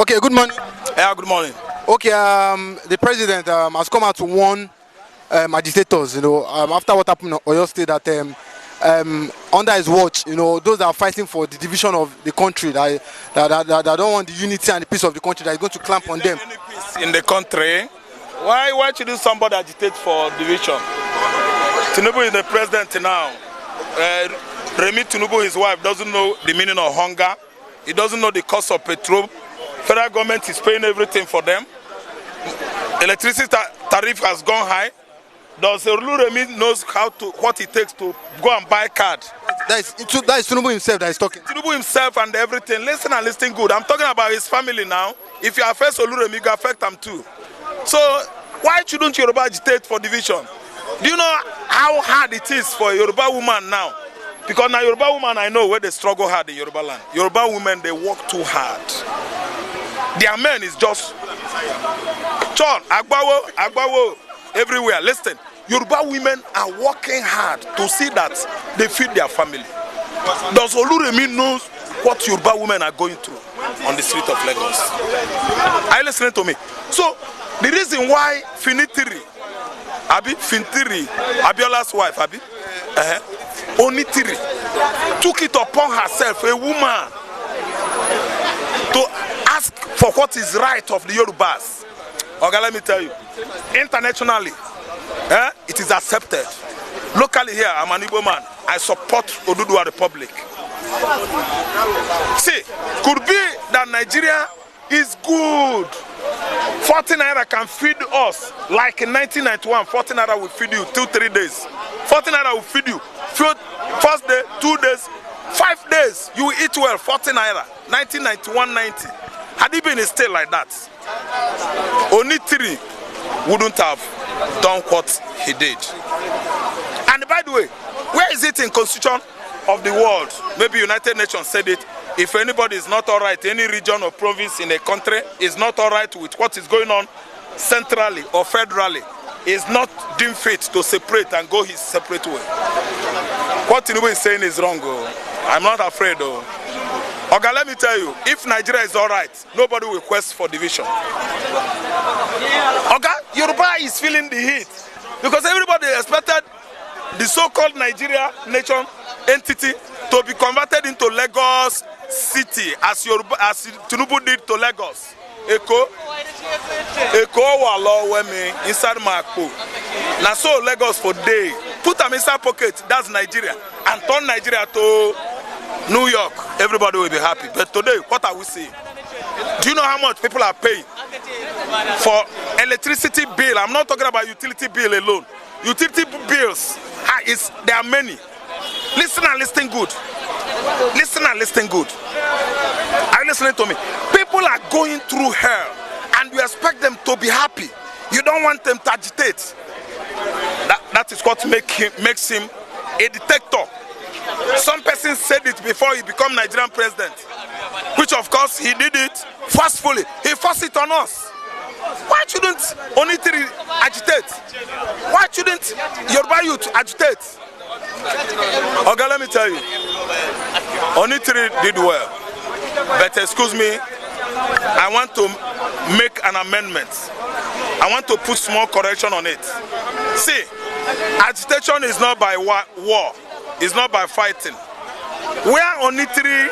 Okay, good morning. Yeah, good morning. Okay, the president has come out to warn agitators, after what happened in Oyo State, that under his watch, those that are fighting for the division of the country, that don't want the unity and the peace of the country, that is going to clamp on them. Any peace in the country? Why should somebody agitate for division? Tinubu is the president now. Remi Tinubu, his wife, doesn't know the meaning of hunger. He doesn't know the cost of petrol. Federal government is paying everything for them. Electricity tariff has gone high. Does Remi knows what it takes to go and buy card? That is Tinubu himself that is talking. Tinubu himself and everything. Listen and listen good. I'm talking about his family now. If you affect Remi, you affect them too. So why shouldn't Yoruba agitate for division? Do you know how hard it is for a Yoruba woman now? Because now Yoruba woman, I know where they struggle hard in Yoruba land. Yoruba women, they work too hard. Their men is just Chon, Agbawo, everywhere. Listen, Yoruba women are working hard to see that they feed their family. Does Oluremi knows what Yoruba women are going through on the street of Lagos? Are you listening to me? So, the reason why Finitiri, Abiola's wife, Onitiri, took it upon herself, a woman, to ask for what is right of the Yorubas. Okay, let me tell you, internationally, it is accepted. Locally here, I'm an Igbo man. I support Oduduwa Republic. See, could be that Nigeria is good. 40 naira can feed us like in 1991. 40 naira will feed you 2-3 days. 40 naira will feed you first day, 2 days, 5 days. You will eat well. 40 naira. 1991-90. Had it been a state like that, Onitiri wouldn't have done what he did. And by the way, where is it in Constitution of the world? Maybe United Nations said it. If anybody is not all right, any region or province in a country is not all right with what is going on centrally or federally, is not deemed fit to separate and go his separate way. What Tinubu is saying is wrong. I'm not afraid. Okay, let me tell you, if Nigeria is all right, nobody will quest for division. Okay, Yoruba is feeling the heat because everybody expected the so-called Nigeria nation entity to be converted into Lagos City as Tinubu did to Lagos. Eko walo wemi inside Makpo. Now so Lagos for day. Put them inside pocket, that's Nigeria. And turn Nigeria to New York, everybody will be happy. But today, what are we seeing? Do you know how much people are paying for electricity bill? I'm not talking about utility bill alone. Utility bills, there are many. Listen and listen good. Listen and listen good. Are you listening to me? People are going through hell and you expect them to be happy. You don't want them to agitate. That is what makes him a dictator. Some person said it before he became Nigerian president, which of course he did it forcefully. He forced it on us. Why shouldn't Onitiri agitate? Why shouldn't Yoruba youth agitate? Okay, let me tell you, Onitiri did well, but excuse me, I want to make an amendment. I want to put small correction on it. See, agitation is not by war. It's not by fighting. Where Onitiri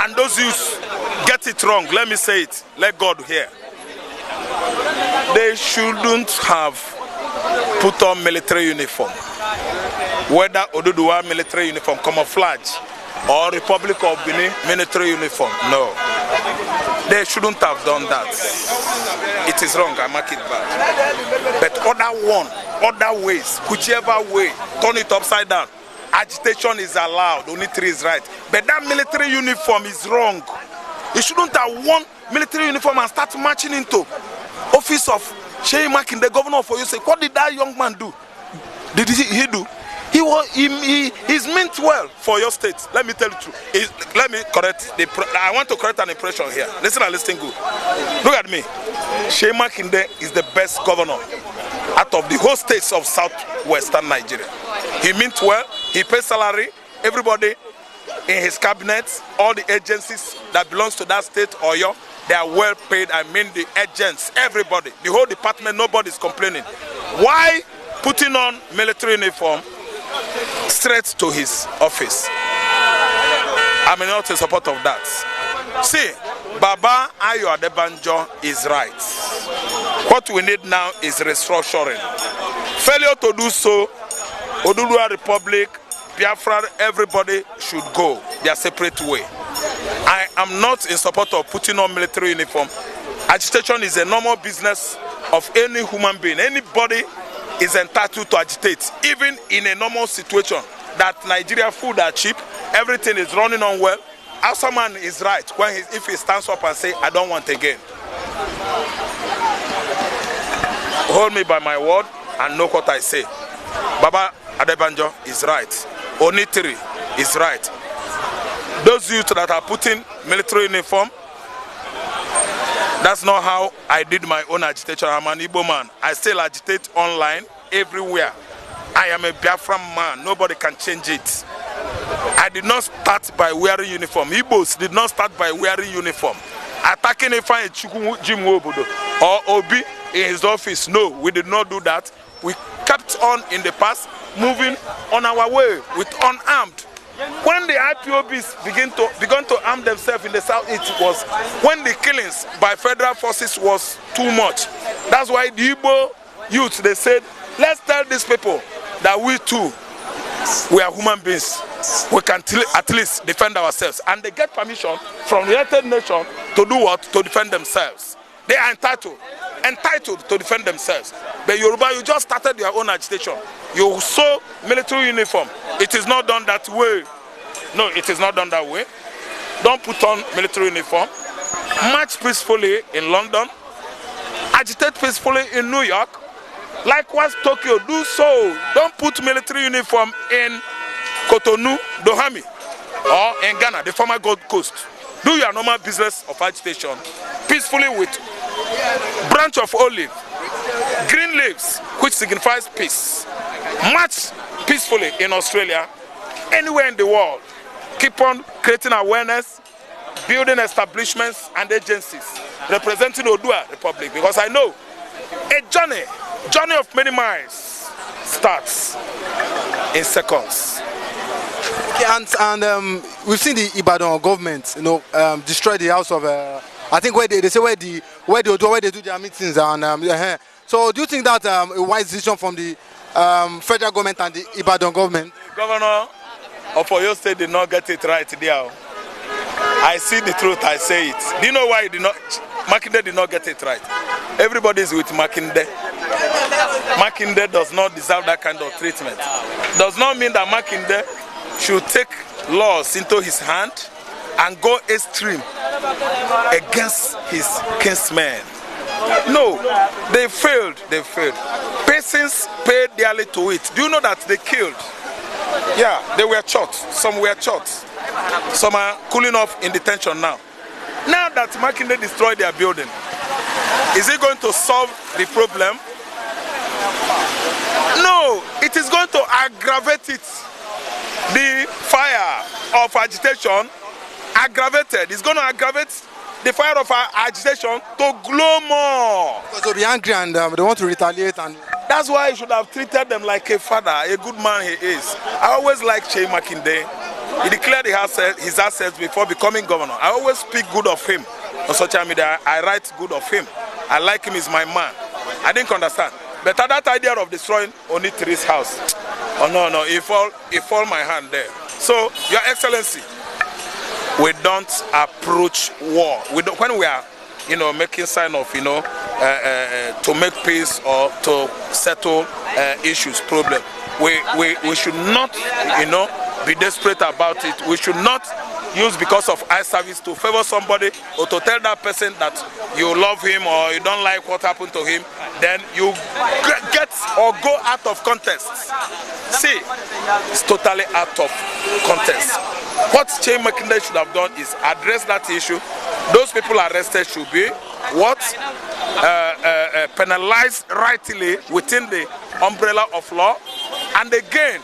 and those youths get it wrong, let me say it, let God hear. They shouldn't have put on military uniform. Whether Oduduwa military uniform, camouflage, or Republic of Benin military uniform, no. They shouldn't have done that. It is wrong, I mark it bad. But other ways, whichever way, turn it upside down. Agitation is allowed, Onitiri is right. But that military uniform is wrong. You shouldn't have worn military uniform and start marching into office of Sheyi Makinde, the governor of Oyo State. What did that young man do? Did he do? He's meant well for your state. Let me tell you the truth. Let me correct. I want to correct an impression here. Listen and listen good. Look at me. Sheyi Makinde is the best governor out of the whole states of southwestern Nigeria. He meant well. He pays salary. Everybody in his cabinet, all the agencies that belongs to that state, Oyo, they are well paid. I mean the agents, everybody, the whole department, nobody's complaining. Why putting on military uniform straight to his office? I'm not in support of that. See, Baba Ayo Adebanjo is right. What we need now is restructuring. Failure to do so, Oduduwa Republic, Biafra, everybody should go their separate way. I am not in support of putting on military uniform. Agitation is a normal business of any human being. Anybody is entitled to agitate, even in a normal situation. That Nigeria food are cheap, everything is running on well. Hausa man is right when if he stands up and say, I don't want again. Hold me by my word and know what I say. Baba Adebanjo is right. Onitiri is right. Those youth that are putting military uniform, that's not how I did my own agitation. I'm an Igbo man. I still agitate online, everywhere. I am a Biafra man. Nobody can change it. I did not start by wearing uniform. Igbos did not start by wearing uniform. Attacking Ifeanyi Chukwu Jim Obodo or Obi in his office. No, we did not do that. We kept on in the past, moving on our way with unarmed. When the IPOBs began to arm themselves in the south, it was when the killings by federal forces was too much. That's why the Igbo youth, they said, let's tell these people that we too, we are human beings. We can at least defend ourselves. And they get permission from the United Nations to do what? To defend themselves. They are entitled to defend themselves. But Yoruba, you just started your own agitation. You saw military uniform. It is not done that way. No, it is not done that way. Don't put on military uniform. March peacefully in London. Agitate peacefully in New York. Likewise, Tokyo, do so. Don't put military uniform in Cotonou, Dohami, or in Ghana, the former Gold Coast. Do your normal business of agitation peacefully with branch of olive, green leaves, which signifies peace. March peacefully in Australia, anywhere in the world. Keep on creating awareness, building establishments and agencies representing Oduduwa Republic, because I know a journey of many miles starts in seconds. Okay, and we've seen the Ibadan government, destroy the house of, I think where they say where they do their meetings, and so do you think that a wise decision from the federal government and the Ibadan government? The governor of Oyo State did not get it right there. I see the truth, I say it. Do you know why Makinde did not get it right? Everybody is with Makinde. Makinde does not deserve that kind of treatment. Does not mean that Makinde should take laws into his hand and go extreme against his kinsmen. No, they failed. Persons paid dearly to it. Do you know that they killed? Yeah, they were shot. Some were shot. Some are cooling off in detention now. Now that Makinde destroyed their building, is it going to solve the problem? No, it is going to aggravate it. The fire of agitation aggravated. It's going to aggravate the fire of agitation to glow more. Because they'll be angry and they want to retaliate. And that's why he should have treated them like a father, a good man he is. I always like Shey Makinde. He declared his assets before becoming governor. I always speak good of him on social media. I write good of him. I like him, he's my man. I didn't understand. But that idea of destroying Onitiri's house, oh no, he fall my hand there. So, Your Excellency, we don't approach war. When we are, making sign of, to make peace or to settle issues, problem, we should not, be desperate about it. We should not use because of eye service to favor somebody or to tell that person that you love him or you don't like what happened to him. Then you get or go out of context. See, it's totally out of context. What Shey Makinde should have done is address that issue. Those people arrested should be what? Penalized rightly within the umbrella of law. And again,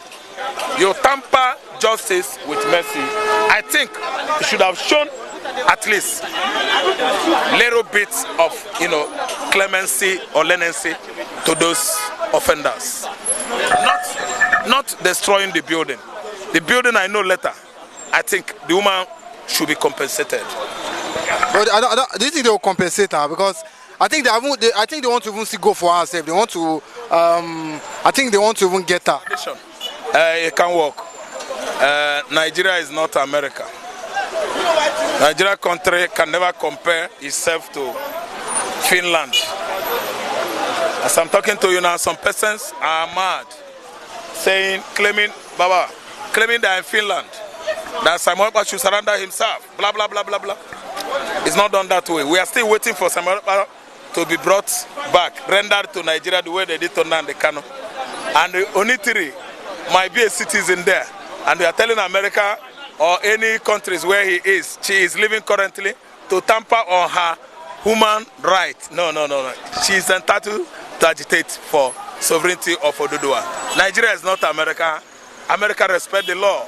you tamper justice with mercy. I think he should have shown at least little bits of, clemency or leniency to those offenders. Not destroying the building. The building, I know later. I think the woman should be compensated. But do you think they will compensate her? Because I think they want to even still go for herself. They want to. I think they want to even get her. It can work. Nigeria is not America. Nigeria country can never compare itself to Finland. As I'm talking to you now, some persons are mad, claiming they're in Finland, that Samuel Okpa should surrender himself, blah, blah, blah, blah, blah. It's not done that way. We are still waiting for Samuel Okpa to be brought back, rendered to Nigeria the way they did to Nnamdi Kanu. And the Onitiri might be a citizen there. And we are telling America or any countries where she is living currently, to tamper on her human rights. No. She is entitled to agitate for sovereignty of Oduduwa. Nigeria is not America. America respects the law.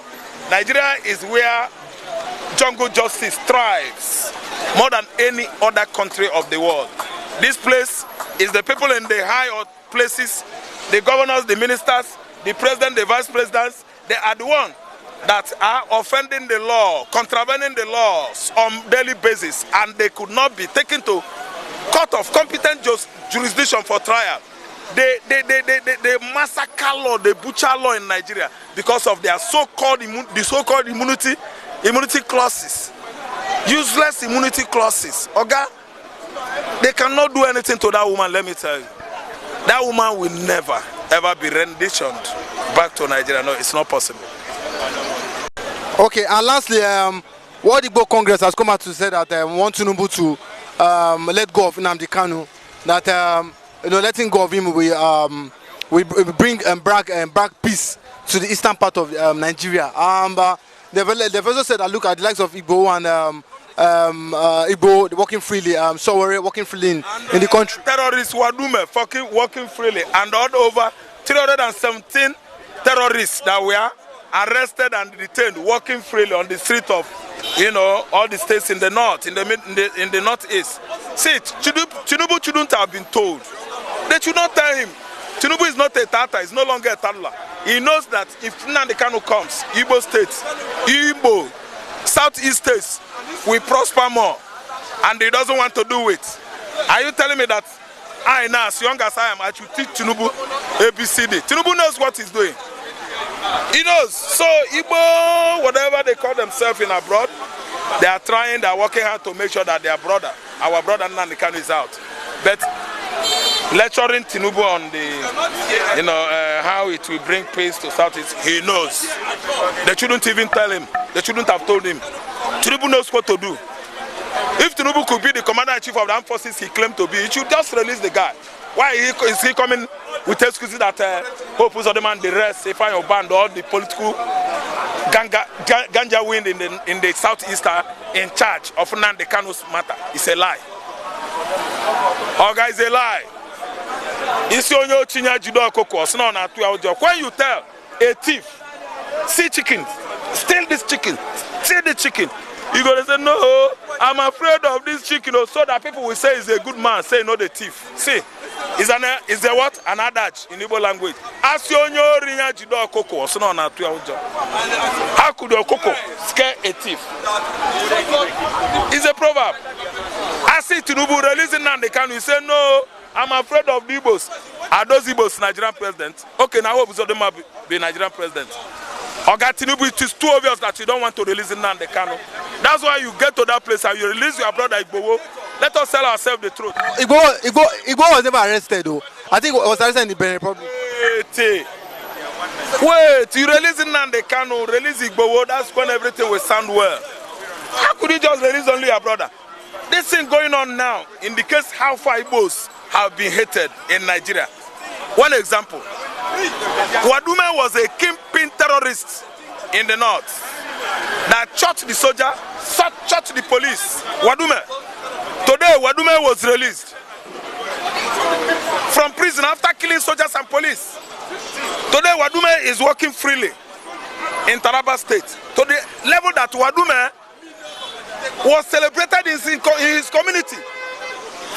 Nigeria is where jungle justice thrives more than any other country of the world. This place is the people in the high places, the governors, the ministers, the president, the vice presidents. They are the ones that are offending the law, contravening the laws on daily basis, and they could not be taken to court of competent jurisdiction for trial. They massacre law, they butcher law in Nigeria because of their so-called immunity clauses, useless immunity clauses. Oga, they cannot do anything to that woman. Let me tell you, that woman will never ever be renditioned back to Nigeria. No, it's not possible. Okay, and lastly, World Igbo Congress has come out to say that want Tinubu to let go of Nnamdi Kanu. That letting go of him will bring back peace to the eastern part of Nigeria. They've also said that look at the likes of Igbo and Igbo working freely, Sowore working freely in the country. Terrorists Wadume fucking working freely, and all over 317 terrorists that were arrested and detained working freely on the street of all the states in the north, in the northeast. See, Tinubu shouldn't have been told. They should not tell him. Tinubu is not a Tata, he's no longer a toddler. He knows that if Nnamdi Kanu comes, Igbo states, southeast states will prosper more, and he doesn't want to do it. Are you telling me that I, now, as young as I am, I should teach Tinubu ABCD? Tinubu knows what he's doing. He knows. So Igbo, whatever they call themselves in abroad, they are working hard to make sure that our brother Nnamdi Kanu is out. But lecturing Tinubu on the, how it will bring peace to Southeast, he knows. They shouldn't even tell him. They shouldn't have told him. Tinubu knows what to do. If Tinubu could be the commander-in-chief of the armed forces he claimed to be, he should just release the guy. Why is he coming with excuses that Hope Uzodinma, the rest, Ifeanyi Oba, all the political ganja wind in the southeast are in charge of Nnamdi Kanu's matter? It's a lie. Oga, is a lie. When you tell a thief, see chicken, steal this chicken, steal the chicken, you're going to say, no, I'm afraid of this chicken, so that people will say he's a good man, say no, the thief. See, is there what? An adage in Igbo language. How could your cocoa scare a thief? It's a proverb. I see Tinubu releasing Nnamdi Kanu, you say, no, I'm afraid of the Igbos. Are those Igbos Nigerian president? Okay, now hope Uzodinma be Nigerian president. Oga Tinubu, it is too obvious that you don't want to release Nnamdi Kanu. That's why you get to that place and you release your brother Igbo. Let us tell ourselves the truth. Igbo was never arrested though. I think it was arrested in the Benin Republic. Wait, you release Nnamdi Kanu, release Igbo, that's when everything will sound well. How could you just release only your brother? This thing going on now indicates how far Igbos have been hated in Nigeria. One example, Wadume was a kingpin terrorist in the north that shot the soldier, shot the police. Wadume. Today, Wadume was released from prison after killing soldiers and police. Today, Wadume is working freely. in Taraba State, to the level that Wadume was celebrated in his community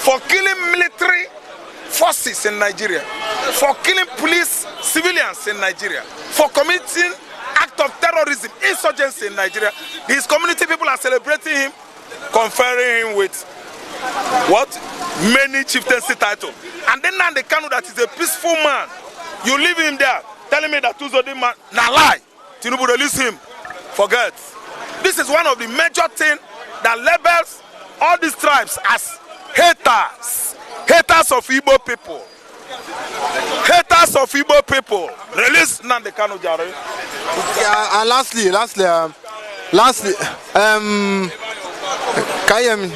for killing military forces in Nigeria, for killing police civilians in Nigeria, for committing act of terrorism, insurgency in Nigeria. His community people are celebrating him, conferring him with what? Many chieftaincy title. And then now they Kanu that is a peaceful man. You leave him there, telling me that Tuzodi man, na lie. Tinubu release him. Forget. This is one of the major things that labels all these tribes as haters. Haters of Igbo people. Haters of Igbo people. Release Nnamdi Kanu Jare. Yeah, and lastly, can you hear me?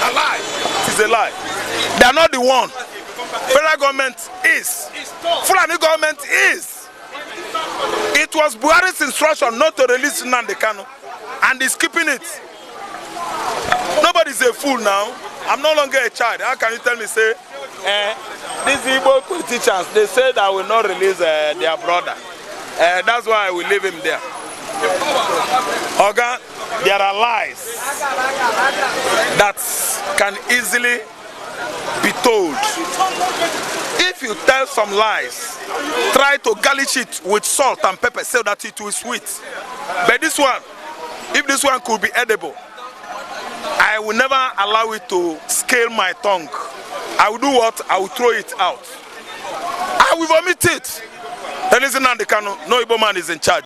A lie. It is a lie. They are not the one. Federal government is. Fulani government is. It was Buhari's instruction not to release Nnamdi Kanu, and he's keeping it. Nobody's a fool now. I'm no longer a child. How can you tell me, say, these Igbo politicians, they say that I will not release their brother. That's why I will leave him there. Oga, there are lies that can easily be told. If you tell some lies, try to garnish it with salt and pepper so that it will sweet. But this one, if this one could be edible, I will never allow it to scale my tongue. I will do what? I will throw it out. I will vomit it. Then isn't Nnamdi Kanu, no Igbo man is in charge.